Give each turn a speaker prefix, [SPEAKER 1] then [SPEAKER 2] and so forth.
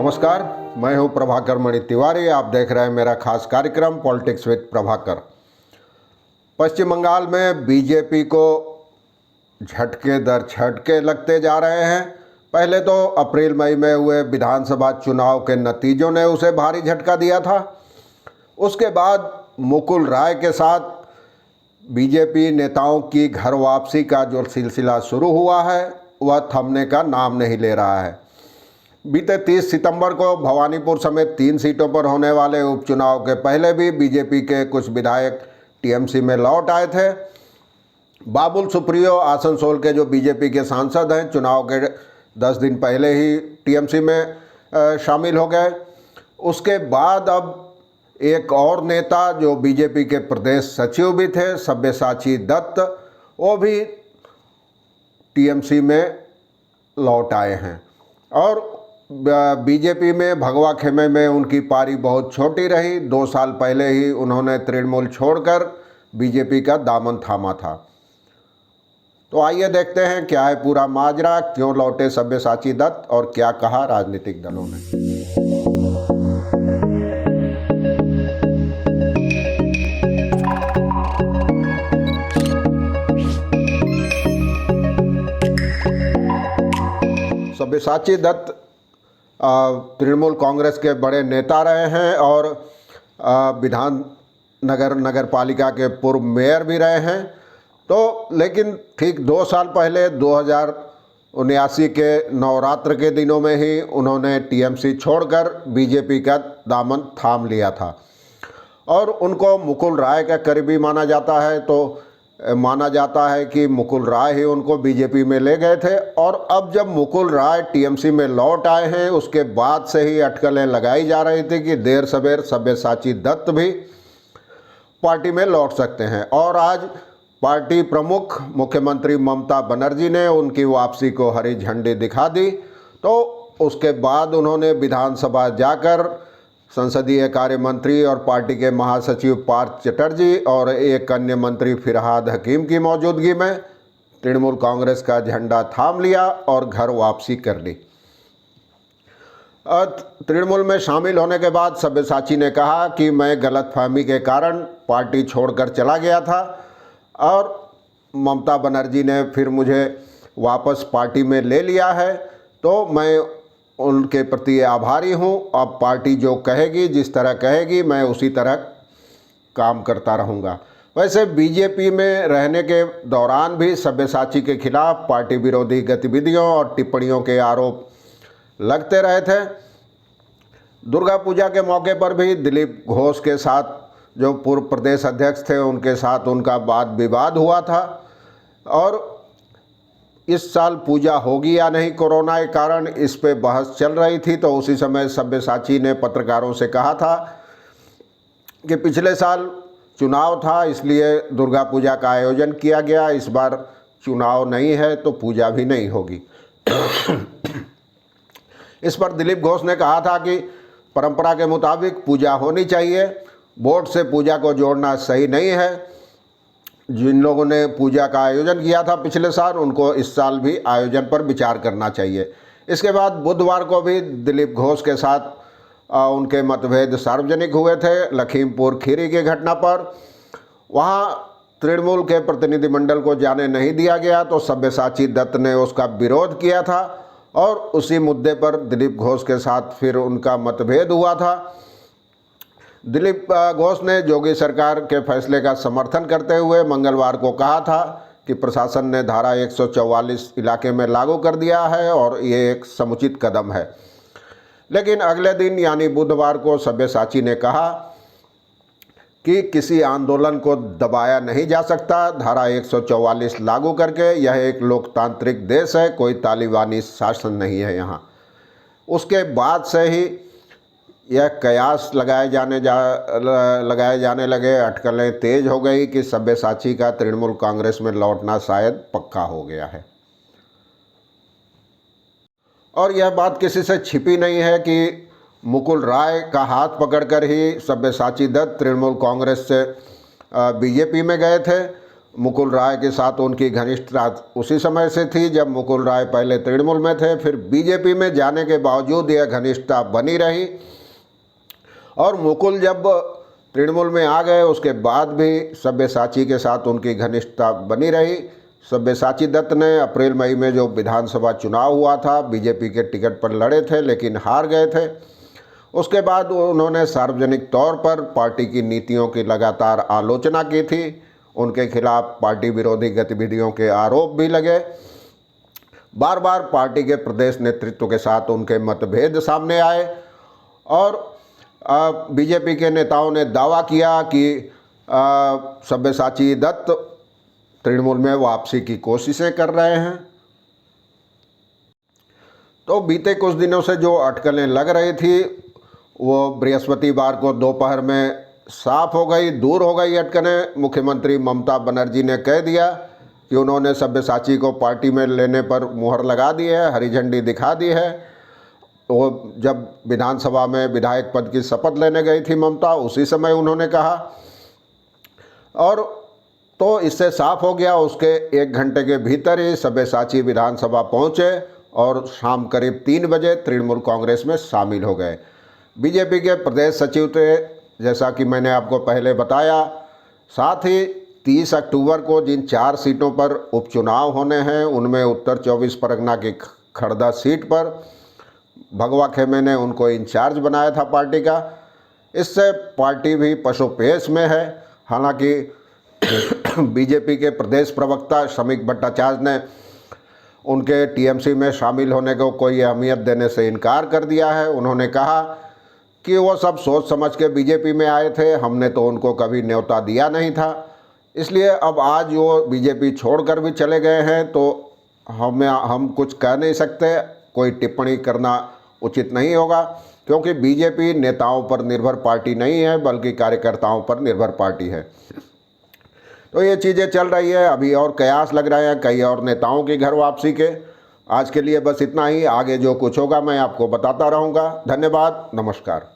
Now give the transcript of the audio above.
[SPEAKER 1] नमस्कार, मैं हूं प्रभाकर मणि तिवारी। आप देख रहे हैं मेरा खास कार्यक्रम पॉलिटिक्स विद प्रभाकर। पश्चिम बंगाल में बीजेपी को झटके दर झटके लगते जा रहे हैं। पहले तो अप्रैल मई में हुए विधानसभा चुनाव के नतीजों ने उसे भारी झटका दिया था। उसके बाद मुकुल राय के साथ बीजेपी नेताओं की घर वापसी का जो सिलसिला शुरू हुआ है वह थमने का नाम नहीं ले रहा है। बीते 30 सितंबर को भवानीपुर समेत 3 सीटों पर होने वाले उपचुनाव के पहले भी बीजेपी के कुछ विधायक टीएमसी में लौट आए थे। बाबुल सुप्रियो आसनसोल के जो बीजेपी के सांसद हैं, चुनाव के 10 दिन पहले ही टीएमसी में शामिल हो गए। उसके बाद अब एक और नेता जो बीजेपी के प्रदेश सचिव भी थे, सब्यसाची दत्त, वो भी टीएमसी में लौट आए हैं। और बीजेपी में भगवा खेमे में उनकी पारी बहुत छोटी रही। 2 साल पहले ही उन्होंने तृणमूल छोड़कर बीजेपी का दामन थामा था। तो आइए देखते हैं क्या है पूरा माजरा, क्यों लौटे सब्यसाची दत्त और क्या कहा राजनीतिक दलों ने। सब्यसाची दत्त तृणमूल कांग्रेस के बड़े नेता रहे हैं और नगर पालिका के पूर्व मेयर भी रहे हैं। तो लेकिन ठीक 2 साल पहले 2079 के नवरात्र के दिनों में ही उन्होंने टीएमसी छोड़कर बीजेपी का दामन थाम लिया था और उनको मुकुल राय का करीबी माना जाता है। तो माना जाता है कि मुकुल राय ही उनको बीजेपी में ले गए थे। और अब जब मुकुल राय टीएमसी में लौट आए हैं, उसके बाद से ही अटकलें लगाई जा रही थी कि देर सवेर सब्यसाची दत्त भी पार्टी में लौट सकते हैं। और आज पार्टी प्रमुख मुख्यमंत्री ममता बनर्जी ने उनकी वापसी को हरी झंडी दिखा दी। तो उसके बाद उन्होंने विधानसभा जाकर संसदीय कार्य मंत्री और पार्टी के महासचिव पार्थ चटर्जी और एक अन्य मंत्री फिरहाद हकीम की मौजूदगी में तृणमूल कांग्रेस का झंडा थाम लिया और घर वापसी कर ली। तृणमूल में शामिल होने के बाद सब्यसाची ने कहा कि मैं गलतफहमी के कारण पार्टी छोड़कर चला गया था और ममता बनर्जी ने फिर मुझे वापस पार्टी में ले लिया है, तो मैं उनके प्रति आभारी हूं। अब पार्टी जो कहेगी, जिस तरह कहेगी, मैं उसी तरह काम करता रहूंगा। वैसे बीजेपी में रहने के दौरान भी सब्यसाची के खिलाफ पार्टी विरोधी गतिविधियों और टिप्पणियों के आरोप लगते रहे थे। दुर्गा पूजा के मौके पर भी दिलीप घोष के साथ, जो पूर्व प्रदेश अध्यक्ष थे, उनके साथ उनका वाद विवाद हुआ था। और इस साल पूजा होगी या नहीं, कोरोना के कारण इस पे बहस चल रही थी। तो उसी समय सब्यसाची ने पत्रकारों से कहा था कि पिछले साल चुनाव था, इसलिए दुर्गा पूजा का आयोजन किया गया, इस बार चुनाव नहीं है तो पूजा भी नहीं होगी। इस पर दिलीप घोष ने कहा था कि परंपरा के मुताबिक पूजा होनी चाहिए, वोट से पूजा को जोड़ना सही नहीं है। जिन लोगों ने पूजा का आयोजन किया था पिछले साल, उनको इस साल भी आयोजन पर विचार करना चाहिए। इसके बाद बुधवार को भी दिलीप घोष के साथ उनके मतभेद सार्वजनिक हुए थे लखीमपुर खीरी की घटना पर। वहां तृणमूल के प्रतिनिधिमंडल को जाने नहीं दिया गया, तो सब्यसाची दत्त ने उसका विरोध किया था और उसी मुद्दे पर दिलीप घोष के साथ फिर उनका मतभेद हुआ था। दिलीप घोष ने योगी सरकार के फैसले का समर्थन करते हुए मंगलवार को कहा था कि प्रशासन ने धारा 144 इलाके में लागू कर दिया है और ये एक समुचित कदम है। लेकिन अगले दिन यानी बुधवार को सब्यसाची ने कहा कि किसी आंदोलन को दबाया नहीं जा सकता धारा 144 लागू करके। यह एक लोकतांत्रिक देश है, कोई तालिबानी शासन नहीं है यहाँ। उसके बाद से ही यह कयास लगाए जाने लगे, अटकलें तेज हो गई कि सब्यसाची का तृणमूल कांग्रेस में लौटना शायद पक्का हो गया है। और यह बात किसी से छिपी नहीं है कि मुकुल राय का हाथ पकड़कर ही सब्यसाची दत्त तृणमूल कांग्रेस से बीजेपी में गए थे। मुकुल राय के साथ उनकी घनिष्ठता उसी समय से थी जब मुकुल राय पहले तृणमूल में थे, फिर बीजेपी में जाने के बावजूद यह घनिष्ठता बनी रही। और मुकुल जब तृणमूल में आ गए उसके बाद भी सब्यसाची के साथ उनकी घनिष्ठता बनी रही। सब्यसाची दत्त ने अप्रैल मई में जो विधानसभा चुनाव हुआ था बीजेपी के टिकट पर लड़े थे लेकिन हार गए थे। उसके बाद उन्होंने सार्वजनिक तौर पर पार्टी की नीतियों की लगातार आलोचना की थी। उनके खिलाफ पार्टी विरोधी गतिविधियों के आरोप भी लगे। बार बार पार्टी के प्रदेश नेतृत्व के साथ उनके मतभेद सामने आए और बीजेपी के नेताओं ने दावा किया कि सब्यसाची दत्त तृणमूल में वापसी की कोशिशें कर रहे हैं। तो बीते कुछ दिनों से जो अटकलें लग रही थी वो बृहस्पतिवार को दोपहर में साफ हो गई, दूर हो गई अटकलें। मुख्यमंत्री ममता बनर्जी ने कह दिया कि उन्होंने सब्यसाची को पार्टी में लेने पर मुहर लगा दी है, हरी झंडी दिखा दी है। वो जब विधानसभा में विधायक पद की शपथ लेने गई थी ममता, उसी समय उन्होंने कहा। और तो इससे साफ हो गया। उसके 1 घंटे के भीतर ही सब्यसाची विधानसभा पहुंचे और शाम करीब 3 बजे तृणमूल कांग्रेस में शामिल हो गए। बीजेपी के प्रदेश सचिव थे, जैसा कि मैंने आपको पहले बताया। साथ ही 30 अक्टूबर को जिन 4 सीटों पर उपचुनाव होने हैं उनमें उत्तर 24 परगना की खड़दा सीट पर भगवा खेमे ने उनको इंचार्ज बनाया था पार्टी का। इससे पार्टी भी पशुपेश में है। हालांकि बीजेपी के प्रदेश प्रवक्ता श्रमिक भट्टाचार्य ने उनके टीएमसी में शामिल होने को कोई अहमियत देने से इनकार कर दिया है। उन्होंने कहा कि वो सब सोच समझ के बीजेपी में आए थे, हमने तो उनको कभी न्योता दिया नहीं था। इसलिए अब आज वो बीजेपी छोड़कर भी चले गए हैं तो हम कुछ कह नहीं सकते, कोई टिप्पणी करना उचित नहीं होगा, क्योंकि बीजेपी नेताओं पर निर्भर पार्टी नहीं है बल्कि कार्यकर्ताओं पर निर्भर पार्टी है। तो ये चीज़ें चल रही है। अभी और कयास लग रहे हैं कई और नेताओं की घर वापसी के। आज के लिए बस इतना ही। आगे जो कुछ होगा मैं आपको बताता रहूँगा। धन्यवाद, नमस्कार।